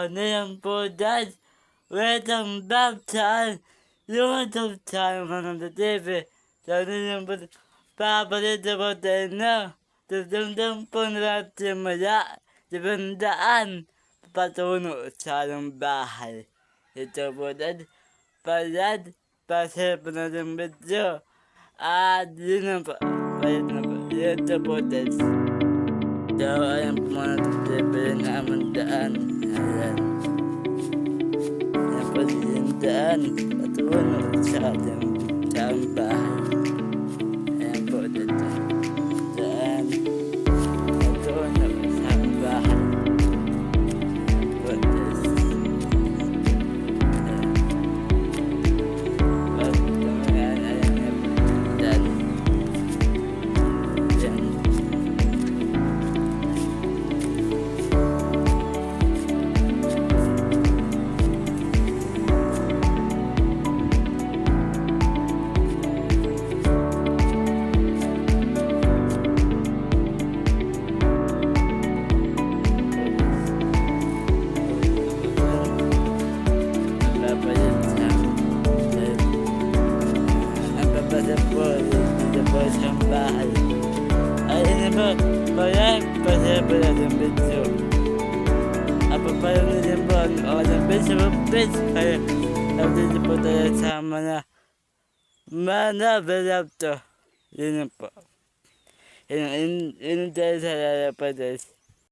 Ngayon po dahil welcome back sa YouTube channel mga TV. So ngayon po pabalito po tayo na tutundong po natin mula 700 patungo sa anong bahay. Ito po dahil palad pa-share po natin video. At yun na po, palit na po. Ito po dahil. So ayan po mga TV naman daan. Ayan. Ayan po yung daan. Patungo sa ating bahay. Ayan po dito. Daan. Patungo sa bahay. Ayan po dito. Sa bahay. Ayun na po, pasaya po natin video. Papayo na din po ang Facebook kaya dito po tayo sa mga velap to. Yun na po. Yun tayo sa lalapadas.